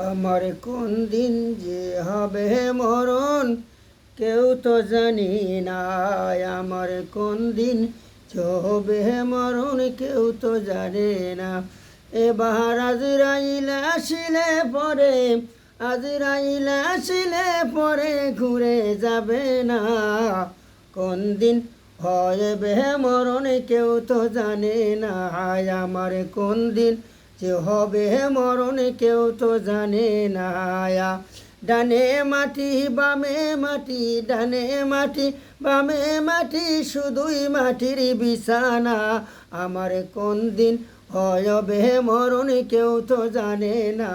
আমার কোন দিন যে হবে মরণ কেউ তো জানি না। আমার কোন দিন যে হবে মরণ কেউ তো জানে না। এবার আজরাইল আসিলে পরে, আজরাইল আসিলে পরে ঘুরে যাবে না। কোন দিন হবে মরণ কেউ তো জানে না। আমার কোন দিন যে হবে মরণ কেউ তো জানে না। ডানে মাটি বামে মাটি, ডানে মাটি বামে মাটি, শুধুই মাটির বিছানা। আমার কোন দিন হবে মরণ কেউ তো জানে না।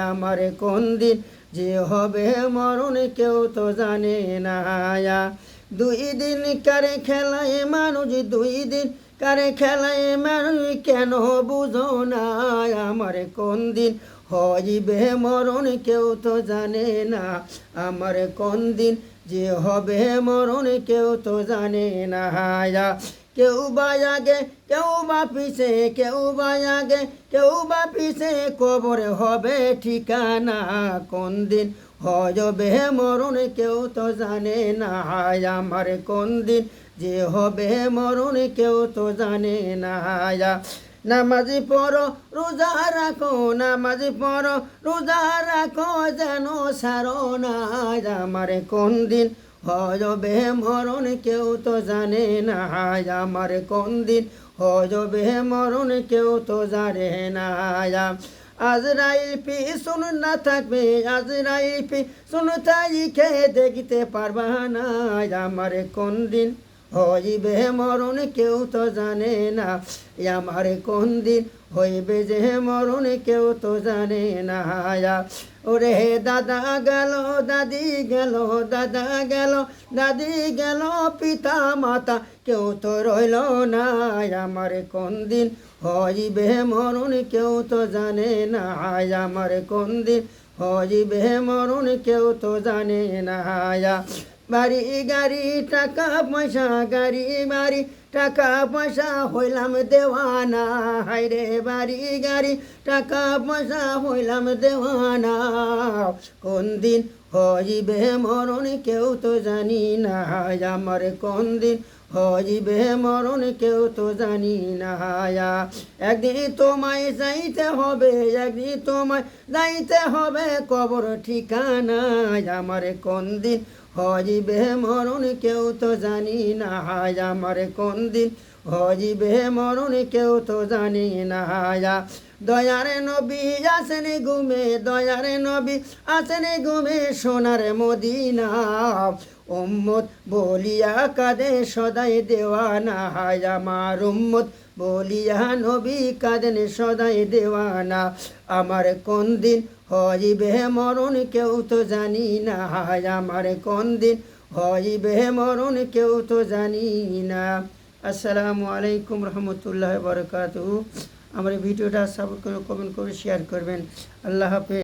আমার কোন দিন যে হবে মরণ কেউ তো জানে না। দুই দিন কারে খেলায় মানুষ, দুই দিন কারে খেলায় মানুষ, কেন বুঝো না। আমার কোন দিন হইবে মরণ কেউ তো জানে না। আমার কোন দিন যে হবে মরণ কেউ তো জানে না। কেউ বা আগে কেউ বা পিছে, কেউ বা আগে কেউ বা পিছে, কবর হবে ঠিকানা। কোন দিন হবে মরণ কেউ তো জানে না। আমার কোন দিন যে হবে মরণ কেউ তো জানে না। নামাজি পড়ো রোজা রাখো, নামাজি পড়ো রোজা রাখো, যেন সারো না। আমার কোন দিন হবে মরণ কেউ তো জানে না। আমার কোন দিন হবে মরণ কেউ তো জানে না। আজরাইল পিছন না থাকবে, আজরাইল পিছন থাইকে দেখিতে পারবা না। আমার কোন দিন হইবে মরণ কেউ তো জানে না। আমার কোন দিন হইবে যে মরণ কেউ তো জানে না। ওরে দাদা গেল দাদি গেল, দাদা গেল দাদি গেল, পিতা মাতা কেউ তো রইল না। আমার কোন দিন হইবে মরণ কেউ তো জানে না। আমার কোন দিন হইবে মরণ কেউ তো জানে না। বাড়ি গাড়ি টাকা পয়সা, গাড়ি বাড়ি টাকা পয়সা, হইলাম দেওয়ানা। হায়রে বাড়ি গাড়ি টাকা পয়সা, হইলাম দেওয়ানা। কোন দিন হইবে মরণ কেউ তো জানি না। আমার কোন দিন হইবে মরণ কেউ তো জানি না। একদিন তোমায় যাইতে হবে, একদিন তোমায় যাইতে হবে কবর ঠিকানা। আমার কোন দিন হইবে মরণ কেউ তো জানি না। আমার কোন দিন হইবে মরণ কেউ তো জানি না। দয়ার নবী আসেন ঘুমে, দয়ার নবী আসেন ঘুমে, সোনার মদিনা। উম্মত বলিয়া কাঁদে সদাই দেওয়ানা। আমার উম্মত বলিয়া নবী কাঁদেন সদাই দেওয়ানা। আমার কোন দিন হইবে মরণ কেউ তো জানি না। আমার কোন দিন হইবে মরণ কেউ তো জানি না। আসসালামু আলাইকুম রহমতুল্লাহ বরকাতুহু। আমার ভিডিওটা সাপোর্ট করে, কমেন্ট করে শেয়ার করবেন। আল্লাহ হাফেজ।